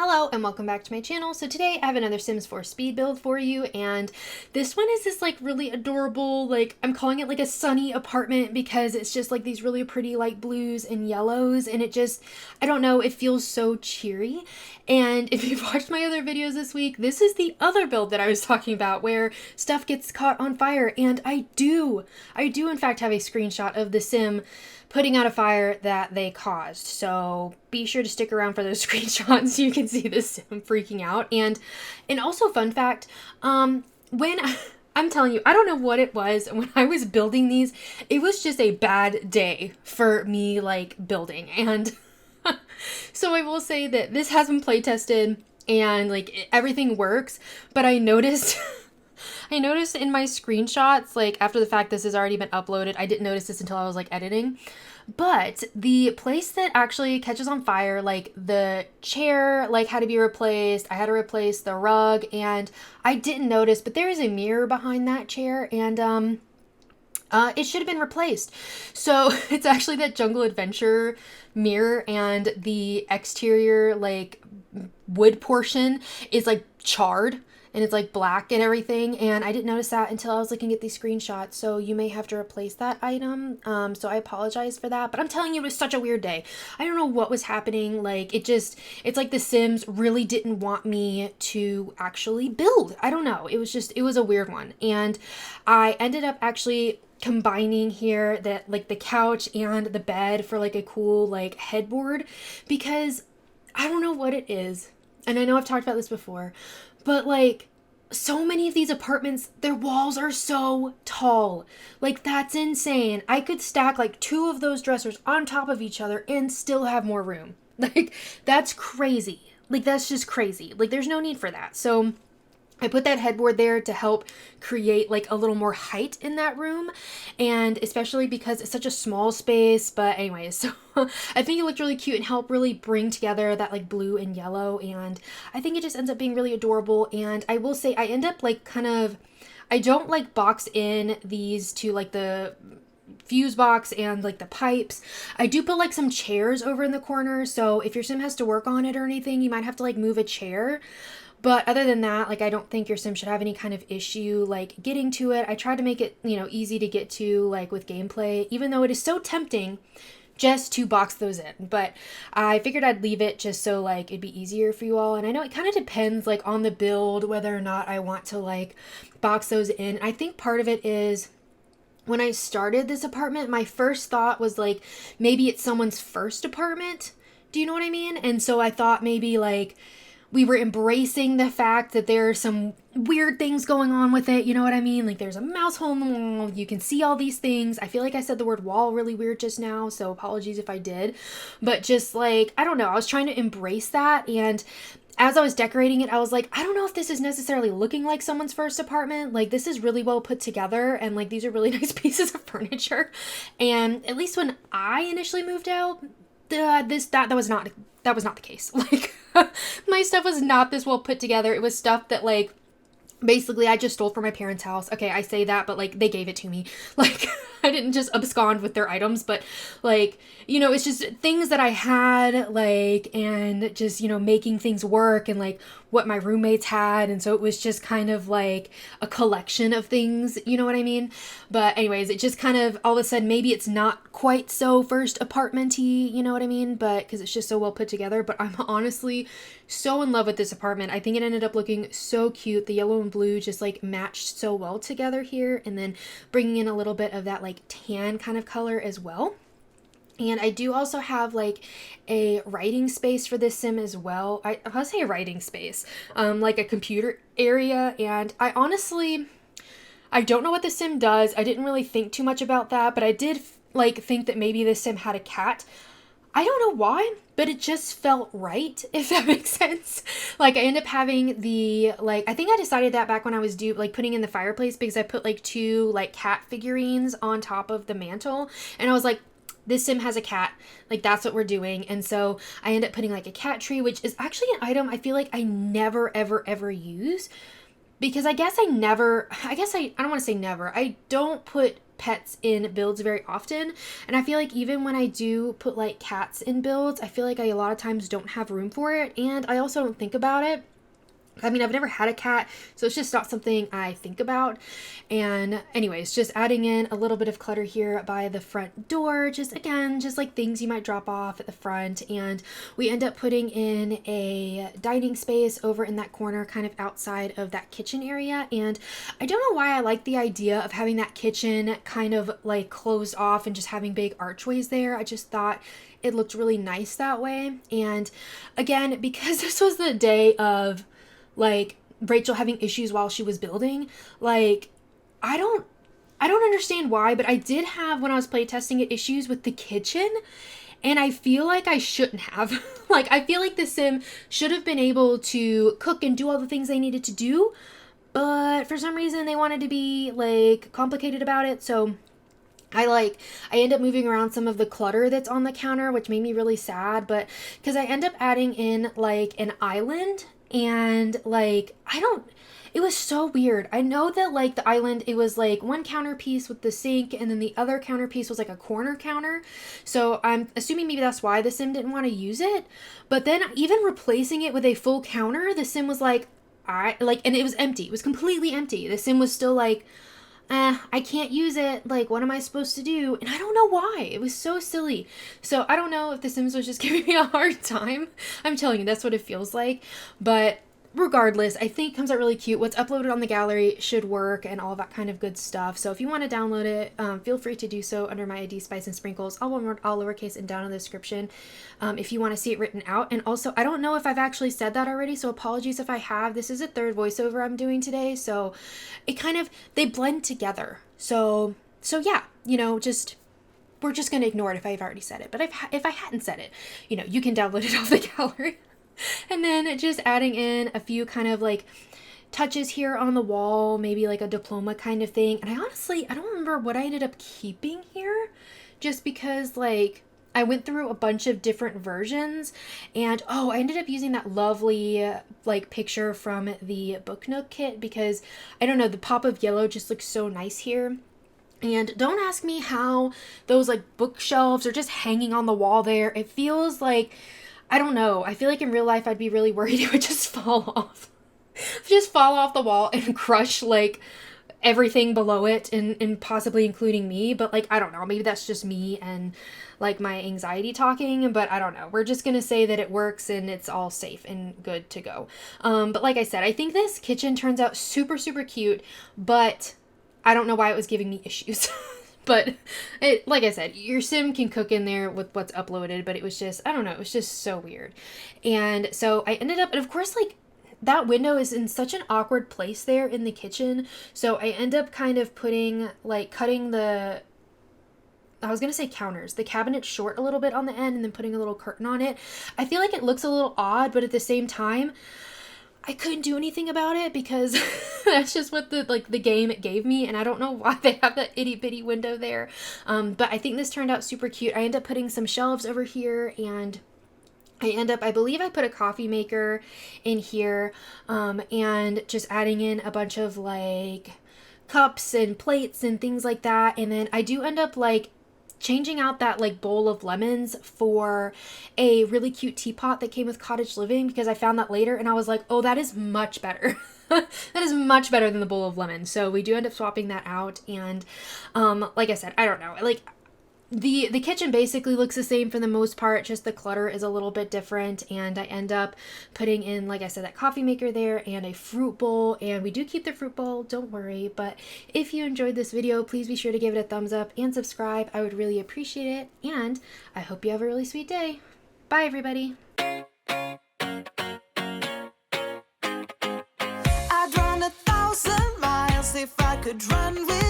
Hello and welcome back to my channel. So today I have another Sims 4 speed build for you, and this one is this like really adorable, like I'm calling it like a sunny apartment because it's just like these really pretty light blues and yellows, and it just, I don't know, it feels so cheery. And if you've watched my other videos this week, this is the other build that I was talking about where stuff gets caught on fire, and I do in fact have a screenshot of the Sim putting out a fire that they caused. So be sure to stick around for those screenshots so you can see this Sim freaking out. And also fun fact, when I'm telling you, I don't know what it was when I was building these, it was just a bad day for me like building. And so I will say that this has been play tested and like everything works, but I noticed I noticed in my screenshots, like after the fact this has already been uploaded, I didn't notice this until I was like editing, but the place that actually catches on fire, like the chair like had to be replaced, I had to replace the rug, and I didn't notice, but there is a mirror behind that chair, and it should have been replaced. So it's actually that Jungle Adventure mirror, and the exterior like wood portion is like charred and it's like black and everything, and I didn't notice that until I was looking at these screenshots. So you may have to replace that item, so I apologize for that, but I'm telling you, it was such a weird day. I don't know what was happening. Like it's like the Sims really didn't want me to actually build. I don't know, it was a weird one, and I ended up actually combining here that like the couch and the bed for like a cool like headboard, because I don't know what it is, and I know I've talked about this before, but like so many of these apartments, their walls are so tall. Like that's insane. I could stack like 2 of those dressers on top of each other and still have more room. Like that's crazy. Like that's just crazy. Like there's no need for that. So I put that headboard there to help create like a little more height in that room, and especially because it's such a small space. But anyways, so I think it looked really cute and helped really bring together that like blue and yellow, and I think it just ends up being really adorable. And I will say I end up like I don't like box in these to like the fuse box and like the pipes. I do put like some chairs over in the corner, so if your Sim has to work on it or anything, you might have to like move a chair. But other than that, like I don't think your Sim should have any kind of issue like getting to it. I tried to make it, easy to get to like with gameplay, even though it is so tempting just to box those in. But I figured I'd leave it just so like it'd be easier for you all. And I know it kind of depends like on the build whether or not I want to like box those in. I think part of it is when I started this apartment, my first thought was like maybe it's someone's first apartment. Do you know what I mean? And so I thought maybe like we were embracing the fact that there are some weird things going on with it. You know what I mean? Like there's a mouse hole in the wall. You can see all these things. I feel like I said the word wall really weird just now, so apologies if I did. But just like, I don't know, I was trying to embrace that. And as I was decorating it, I was like, I don't know if this is necessarily looking like someone's first apartment. Like this is really well put together, and like these are really nice pieces of furniture. And at least when I initially moved out, that was not the case. Like my stuff was not this well put together. It was stuff that like basically I just stole from my parents' house. Okay, I say that, but like they gave it to me. Like I didn't just abscond with their items, but like, it's just things that I had, like, and just, making things work, and like what my roommates had. And so it was just kind of like a collection of things, you know what I mean? But anyways, it just kind of all of a sudden, maybe it's not quite so first apartment-y, you know what I mean? But because it's just so well put together. But I'm honestly so in love with this apartment. I think it ended up looking so cute. The yellow and blue just like matched so well together here, and then bringing in a little bit of that like tan kind of color as well. And I do also have like a writing space for this Sim as well. I'll say a writing space, like a computer area. And I don't know what the Sim does. I didn't really think too much about that, but I did like think that maybe this Sim had a cat. I don't know why, but it just felt right, if that makes sense. Like I end up having the, like, I think I decided that back when I was putting in the fireplace, because I put like 2 like cat figurines on top of the mantle, and I was like, this Sim has a cat, like that's what we're doing. And so I end up putting like a cat tree, which is actually an item I feel like I never ever use, because I don't want to say never. I don't put pets in builds very often. And I feel like even when I do put like cats in builds, I feel like I a lot of times don't have room for it. And I also don't think about it. I mean, I've never had a cat, so it's just not something I think about. And anyways, just adding in a little bit of clutter here by the front door, just again, just like things you might drop off at the front. And we end up putting in a dining space over in that corner, kind of outside of that kitchen area. And I don't know why I like the idea of having that kitchen kind of like closed off and just having big archways there. I just thought it looked really nice that way. And again, because this was the day of like Rachel having issues while she was building, like I don't understand why, but I did have, when I was playtesting it, issues with the kitchen, and I feel like I shouldn't have. Like I feel like the sim should have been able to cook and do all the things they needed to do, but for some reason they wanted to be like complicated about it. So I end up moving around some of the clutter that's on the counter, which made me really sad, but because I end up adding in like an island. And like, it was so weird. I know that like the island, it was like one counter piece with the sink, and then the other counter piece was like a corner counter. So I'm assuming maybe that's why the sim didn't want to use it. But then even replacing it with a full counter, the sim was like, and it was empty. It was completely empty. The sim was still like, I can't use it. Like, what am I supposed to do? And I don't know why. It was so silly. So I don't know if The Sims was just giving me a hard time. I'm telling you, that's what it feels like. But regardless, I think it comes out really cute. What's uploaded on the gallery should work and all that kind of good stuff. So if you want to download it, feel free to do so under my ID Spice and Sprinkles, all lowercase and down in the description, if you want to see it written out. And also, I don't know if I've actually said that already, so apologies if I have. This is a third voiceover I'm doing today, so it kind of, they blend together. So yeah, we're just going to ignore it if I've already said it. But if I hadn't said it, you can download it off the gallery. And then just adding in a few kind of like touches here on the wall, maybe like a diploma kind of thing. And I don't remember what I ended up keeping here, just because like I went through a bunch of different versions, and I ended up using that lovely like picture from the Book Nook kit, because I don't know, the pop of yellow just looks so nice here. And don't ask me how those like bookshelves are just hanging on the wall there. It feels like, I don't know. I feel like in real life I'd be really worried it would just fall off. Just fall off the wall and crush like everything below it, and possibly including me. But like, I don't know. Maybe that's just me and like my anxiety talking, but I don't know. We're just going to say that it works and it's all safe and good to go. But like I said, I think this kitchen turns out super, super cute, but I don't know why it was giving me issues. But like I said, your sim can cook in there with what's uploaded, but it was just, I don't know, it was just so weird. And so I ended up, and of course, like that window is in such an awkward place there in the kitchen. So I end up kind of cutting the, I was going to say counters, the cabinet short a little bit on the end, and then putting a little curtain on it. I feel like it looks a little odd, but at the same time, I couldn't do anything about it, because that's just what the game it gave me, and I don't know why they have that itty bitty window there. But I think this turned out super cute. I end up putting some shelves over here, and I believe I put a coffee maker in here, and just adding in a bunch of like cups and plates and things like that. And then I do end up like changing out that like bowl of lemons for a really cute teapot that came with Cottage Living, because I found that later and I was like, oh, that is much better. That is much better than the bowl of lemons. So we do end up swapping that out. And like I said, I don't know, like the kitchen basically looks the same for the most part, just the clutter is a little bit different. And I end up putting in, like I said, that coffee maker there and a fruit bowl, and we do keep the fruit bowl, don't worry. But if you enjoyed this video, please be sure to give it a thumbs up and subscribe. I would really appreciate it, and I hope you have a really sweet day. Bye everybody. I'd run 1,000 miles if I could run with